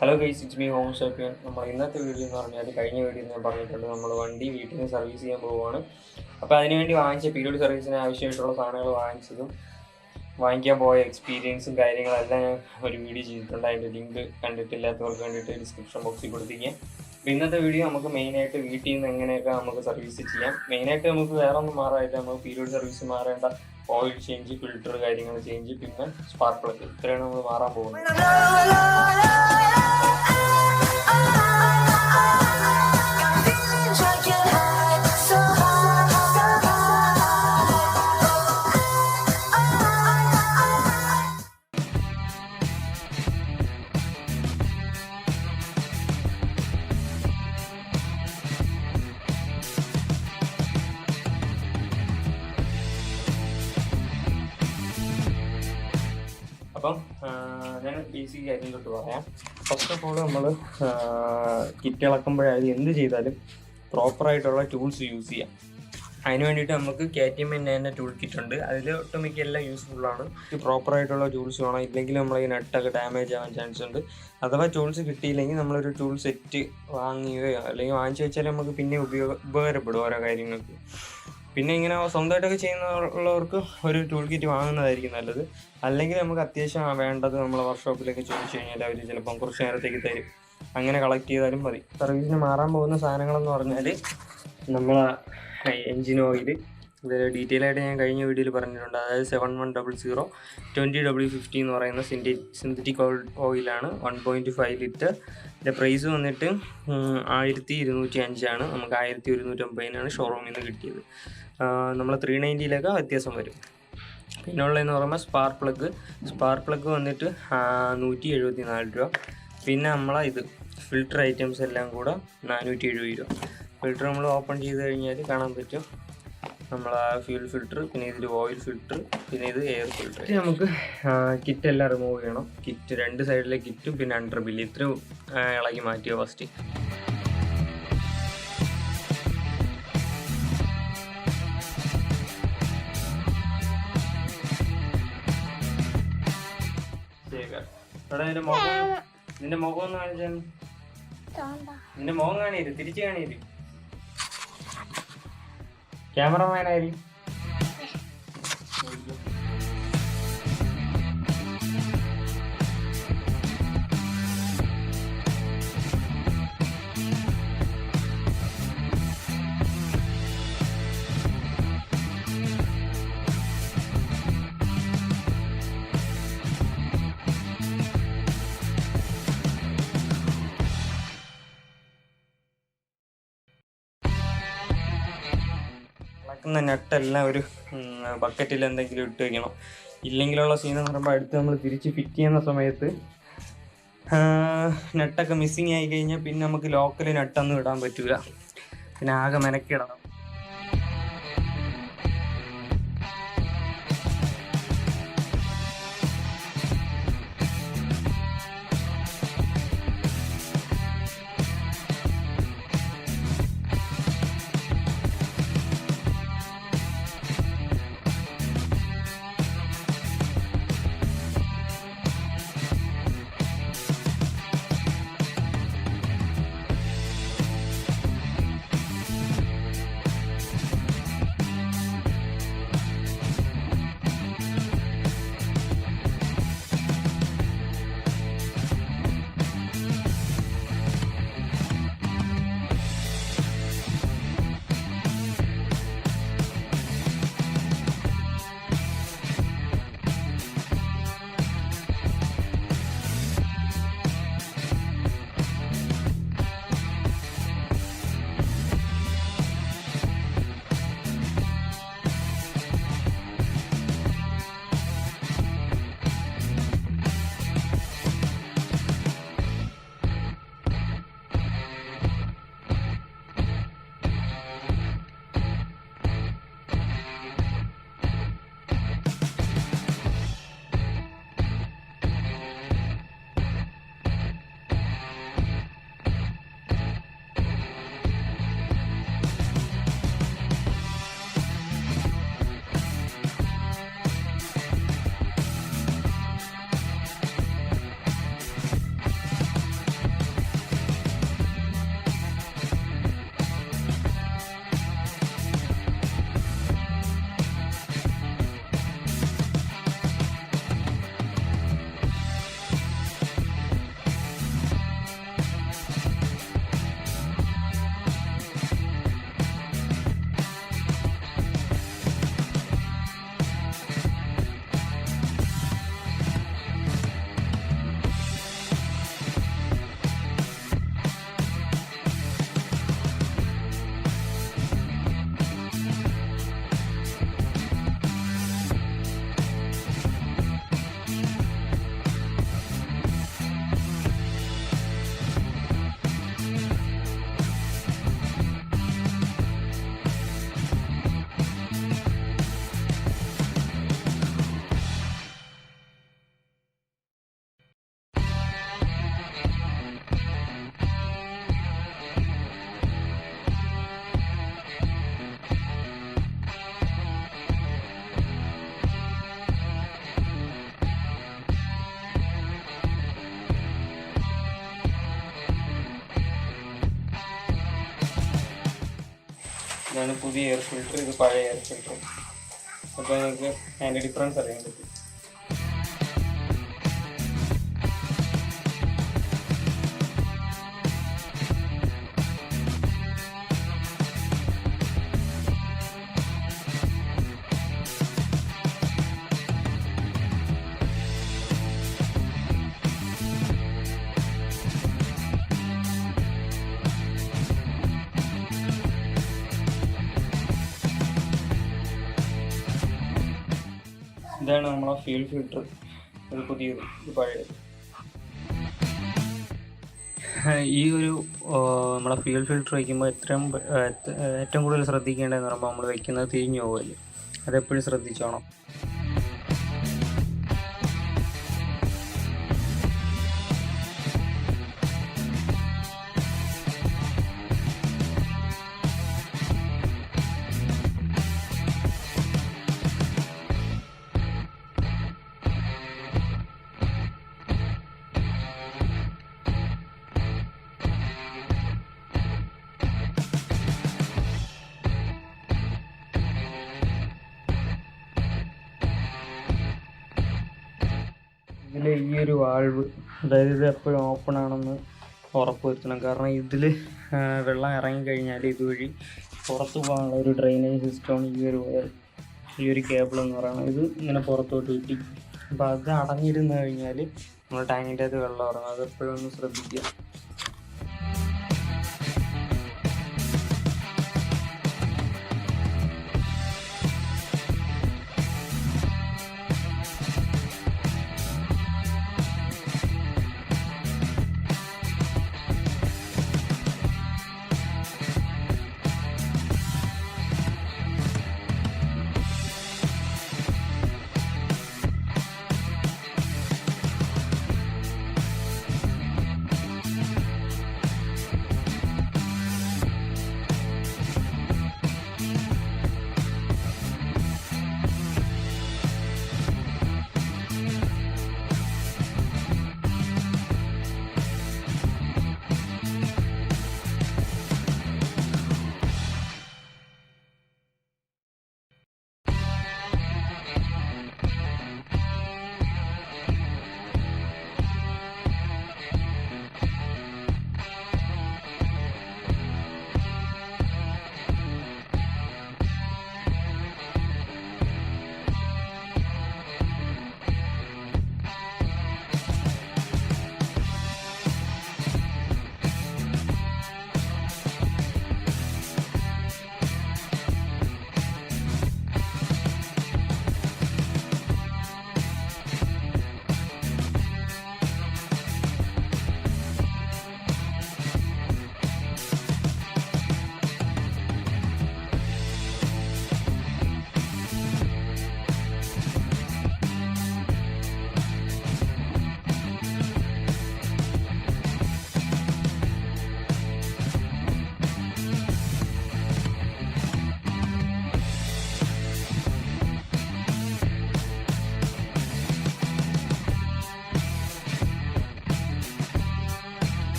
Hello guys, it's me home ഷോപ്പിയൻ. നമ്മൾ ഇന്നത്തെ വീഡിയോ എന്ന് പറഞ്ഞാൽ കഴിഞ്ഞ വീഡിയോ ഞാൻ പറഞ്ഞിട്ടുണ്ട്, നമ്മൾ വണ്ടി വീട്ടിൽ നിന്ന് സർവീസ് ചെയ്യാൻ പോവുകയാണ്. അപ്പോൾ അതിനുവേണ്ടി വാങ്ങിച്ച പീരിയഡ് സർവീസിന് ആവശ്യമായിട്ടുള്ള സാധനങ്ങൾ വാങ്ങിക്കാൻ പോയ എക്സ്പീരിയൻസും കാര്യങ്ങളെല്ലാം ഞാൻ ഒരു വീഡിയോ ചെയ്തിട്ടുണ്ട്. അതിൻ്റെ ലിങ്ക് കണ്ടിട്ടില്ലാത്തവർക്ക് വേണ്ടിയിട്ട് ഡിസ്ക്രിപ്ഷൻ ബോക്സിൽ കൊടുത്തിരിക്കാം. അപ്പോൾ ഇന്നത്തെ വീഡിയോ നമുക്ക് മെയിനായിട്ട് വീട്ടിൽ നിന്ന് എങ്ങനെയൊക്കെ നമുക്ക് സർവീസ് ചെയ്യാം. മെയിനായിട്ട് നമുക്ക് വേറെ ഒന്നും മാറായിട്ട് നമുക്ക് പീരിയഡ് സർവീസ് മാറേണ്ട ഓയിൽ ചേഞ്ച്, ഫിൽറ്റർ കാര്യങ്ങൾ ചേഞ്ച്, പിന്നെ സ്പാർക്ക് പ്ലഗ്, ഇത്രയാണ് നമ്മൾ മാറാൻ പോകുന്നത്. അപ്പം ഞാൻ ബേസിക് കാര്യം തൊട്ട് പറയാം. ഫസ്റ്റ് ഓഫ് ഓൾ നമ്മൾ കിറ്റ് ഇളക്കുമ്പോഴായാലും എന്ത് ചെയ്താലും പ്രോപ്പറായിട്ടുള്ള ടൂൾസ് യൂസ് ചെയ്യാം. അതിന് വേണ്ടിയിട്ട് നമുക്ക് KTMൻ്റെ തന്നെ ടൂൾ കിറ്റ് ഉണ്ട്. അതിൽ ഒട്ടുമിക്ക എല്ലാം യൂസ്ഫുള്ളാണ്. പ്രോപ്പറായിട്ടുള്ള ടൂൾസ് വേണം, ഇല്ലെങ്കിൽ നമ്മൾ ഈ നട്ടൊക്കെ ഡാമേജ് ആവാൻ ചാൻസ് ഉണ്ട്. അഥവാ ടൂൾസ് കിട്ടിയില്ലെങ്കിൽ നമ്മളൊരു ടൂൾ സെറ്റ് വാങ്ങുകയോ അല്ലെങ്കിൽ വാങ്ങിച്ചു വെച്ചാൽ നമുക്ക് പിന്നെ ഉപകാരപ്പെടും ഓരോ കാര്യങ്ങൾക്ക്. പിന്നെ ഇങ്ങനെ സ്വന്തമായിട്ടൊക്കെ ചെയ്യുന്നവർക്ക് ഒരു ടൂൾ കിറ്റ് വാങ്ങുന്നതായിരിക്കും നല്ലത്. അല്ലെങ്കിൽ നമുക്ക് അത്യാവശ്യം വേണ്ടത് നമ്മൾ വർക്ക്ഷോപ്പിലേക്ക് ചോദിച്ചു കഴിഞ്ഞാൽ അവർ ചിലപ്പം കുറച്ച് നേരത്തേക്ക് തരും. അങ്ങനെ കളക്ട് ചെയ്താലും മതി. സർവീസിന് മാറാൻ പോകുന്ന സാധനങ്ങളെന്ന് പറഞ്ഞാൽ നമ്മൾ എൻജിൻ ഓയിൽ, ഇത് ഡീറ്റെയിൽ ആയിട്ട് ഞാൻ കഴിഞ്ഞ വീഡിയോയിൽ പറഞ്ഞിട്ടുണ്ട്. അതായത് 7100 20W50 എന്ന് പറയുന്ന സിന്തറ്റിക് ഓയിലാണ്. 1.5 ലിറ്റർ. ഇതിൻ്റെ പ്രൈസ് വന്നിട്ട് 1205 നമുക്ക് 1150 ഷോറൂമിൽ നിന്ന് കിട്ടിയത്. നമ്മൾ 390 വ്യത്യാസം വരും. പിന്നെ ഉള്ളതെന്ന് പറയുമ്പോൾ സ്പാർക്ക് പ്ലഗ് വന്നിട്ട് 174 രൂപ. പിന്നെ നമ്മളെ ഇത് ഫിൽറ്റർ ഐറ്റംസ് എല്ലാം കൂടെ 470 രൂപ. ഫിൽറ്റർ നമ്മൾ ഓപ്പൺ ചെയ്ത് കഴിഞ്ഞാൽ കാണാൻ പറ്റും നമ്മളെ ഫ്യൂൽ ഫിൽറ്റർ, പിന്നെ ഇതിൽ ഓയിൽ ഫിൽറ്റർ, പിന്നെ ഇത് എയർ ഫിൽറ്റർ. നമുക്ക് കിറ്റ് എല്ലാം റിമൂവ് ചെയ്യണം. കിറ്റ് രണ്ട് സൈഡിലെ കിറ്റും പിന്നെ അണ്ടർ ബില്ല് ഇത്രയും ഇളകി മാറ്റിയോ ഫസ്റ്റ്. നിന്റെ മുഖം ഒന്ന് കാണിച്ചാൽ, നിന്റെ മുഖം കാണിയത് തിരിച്ചു കാണിയത് ക്യാമറമാനായി. നെട്ടെല്ലാം ഒരു ബക്കറ്റിൽ എന്തെങ്കിലും ഇട്ട് വയ്ക്കണം. ഇല്ലെങ്കിലുള്ള സീൻ എന്ന് പറയുമ്പോൾ അടുത്ത് നമ്മൾ തിരിച്ച് ഫിറ്റ് ചെയ്യുന്ന സമയത്ത് നെട്ടൊക്കെ മിസ്സിങ് ആയി കഴിഞ്ഞാൽ പിന്നെ നമുക്ക് ലോക്കൽ നെട്ടൊന്നും ഇടാൻ പറ്റില്ല. പിന്നെ ആകെ മെനക്കിടണം. ഇതാണ് പുതിയ എയർ ഫിൽറ്റർ, ഇത് പഴയ എയർ ഫിൽറ്റർ. അപ്പോൾ നിങ്ങൾക്ക് അതിൻ്റെ ഡിഫറൻസ് അറിയാൻ പറ്റും. ഇതാണ് നമ്മളെ ഫ്യൂൽ ഫിൽറ്റർ. ഇത് പുതിയത്, ഇത് പഴയത്. ഈ ഒരു നമ്മളെ ഫ്യൂൽ ഫിൽറ്റർ വയ്ക്കുമ്പോൾ ഏറ്റവും കൂടുതൽ ശ്രദ്ധിക്കേണ്ടതെന്ന് പറയുമ്പോൾ നമ്മൾ വയ്ക്കുന്നത് തിരിഞ്ഞു പോകുമല്ലോ, അതെപ്പോഴും ശ്രദ്ധിച്ചോണം. ഇതിൽ ഈ ഒരു വാൾവ്, അതായത് ഇത് എപ്പോഴും ഓപ്പൺ ആണെന്ന് ഉറപ്പ് വരുത്തണം. കാരണം ഇതിൽ വെള്ളം ഇറങ്ങിക്കഴിഞ്ഞാൽ ഇതുവഴി പുറത്ത് പോകാനുള്ള ഒരു ഡ്രെയിനേജ് സിസ്റ്റമാണ് ഈ ഒരു കേബിൾ എന്ന് പറയുന്നത്. ഇത് ഇങ്ങനെ പുറത്തോട്ട് കിട്ടി. അപ്പോൾ അത് അടഞ്ഞിരുന്ന് കഴിഞ്ഞാൽ നമ്മുടെ ടാങ്കിൻ്റെ അകത്ത് വെള്ളം ഇറങ്ങും. അത് എപ്പോഴും ഒന്ന് ശ്രദ്ധിക്കുക.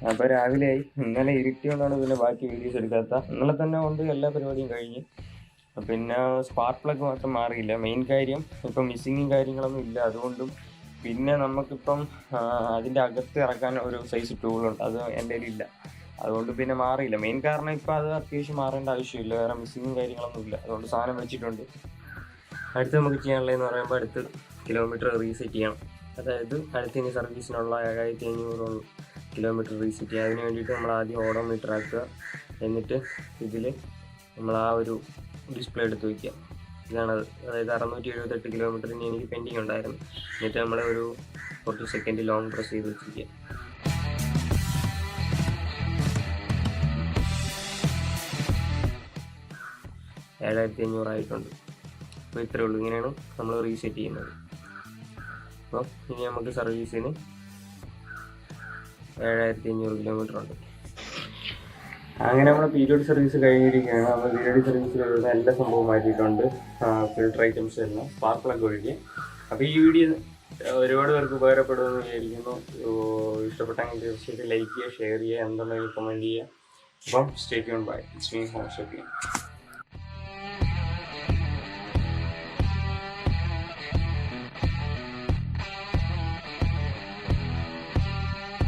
അപ്പോൾ രാവിലെയായി. ഇന്നലെ ഇരുട്ടിയോണ്ടാണ് പിന്നെ ബാക്കി വീഡിയോസ് എടുക്കാത്ത. ഇന്നലെ തന്നെ കൊണ്ട് എല്ലാ പരിപാടിയും കഴിഞ്ഞ്. പിന്നെ സ്പാർക്ക് പ്ലഗ് മാത്രം മാറിയില്ല. മെയിൻ കാര്യം ഇപ്പം മിസ്സിങ്ങും കാര്യങ്ങളൊന്നും ഇല്ല. അതുകൊണ്ടും പിന്നെ നമുക്കിപ്പം അതിൻ്റെ അകത്ത് ഇറക്കാൻ ഒരു സൈസ് ടൂളുണ്ട്, അത് എൻ്റെ കയ്യിലില്ല. അതുകൊണ്ട് പിന്നെ മാറിയില്ല. മെയിൻ കാരണം ഇപ്പം അത് അത്യാവശ്യം മാറേണ്ട ആവശ്യമില്ല, വേറെ മിസ്സിങ്ങും കാര്യങ്ങളൊന്നും ഇല്ല. അതുകൊണ്ട് സാധനം വെച്ചിട്ടുണ്ട്. അടുത്ത് നമുക്ക് ചെയ്യാനുള്ളതെന്ന് പറയുമ്പോൾ അടുത്ത് കിലോമീറ്റർ റീസെറ്റ് ചെയ്യണം. അതായത് അടുത്തിനി സർവീസിനുള്ള 7500 കിലോമീറ്റർ റീസെറ്റ് ചെയ്യുക. അതിന് വേണ്ടിയിട്ട് നമ്മൾ ആദ്യം ഓഡോമീറ്റർ ആക്കുക. എന്നിട്ട് ഇതിൽ നമ്മൾ ആ ഒരു ഡിസ്പ്ലേ എടുത്ത് വയ്ക്കുക. ഇതാണത്. അതായത് 678 കിലോമീറ്ററിന് എനിക്ക് പെൻഡിങ് ഉണ്ടായിരുന്നു. എന്നിട്ട് നമ്മൾ ഒരു 40 സെക്കൻഡ് ലോങ് പ്രസ് ചെയ്ത് വെച്ചിരിക്കുക. 7500 ആയിട്ടുണ്ട്. അപ്പോൾ ഇത്രയേ ഉള്ളൂ. ഇങ്ങനെയാണ് നമ്മൾ റീസെറ്റ് ചെയ്യുന്നത്. അപ്പോൾ ഇനി നമുക്ക് സർവീസിന് 7500 കിലോമീറ്റർ ഉണ്ട്. അങ്ങനെ നമ്മുടെ പീരിയോഡിക് സർവീസ് കഴിഞ്ഞിരിക്കുകയാണ്. നമ്മൾ പീരിയോഡിക് സർവീസിൽ വരുന്ന എല്ലാ സംഭവം മാറ്റിയിട്ടുണ്ട്, ഫിൽറ്റർ ഐറ്റംസ് എല്ലാം, സ്പാർക്ക് പ്ലഗ് ഒഴികെ. അപ്പോൾ ഈ വീഡിയോ ഒരുപാട് പേർക്ക് ഉപകാരപ്പെടുമെന്ന് വിചാരിക്കുന്നു. ഇഷ്ടപ്പെട്ടെങ്കിൽ തീർച്ചയായിട്ടും ലൈക്ക് ചെയ്യുക, ഷെയർ ചെയ്യുക, എന്തുണ്ടെങ്കിലും കമൻറ്റ് ചെയ്യുക. അപ്പം stay tuned by. It's me home shopping.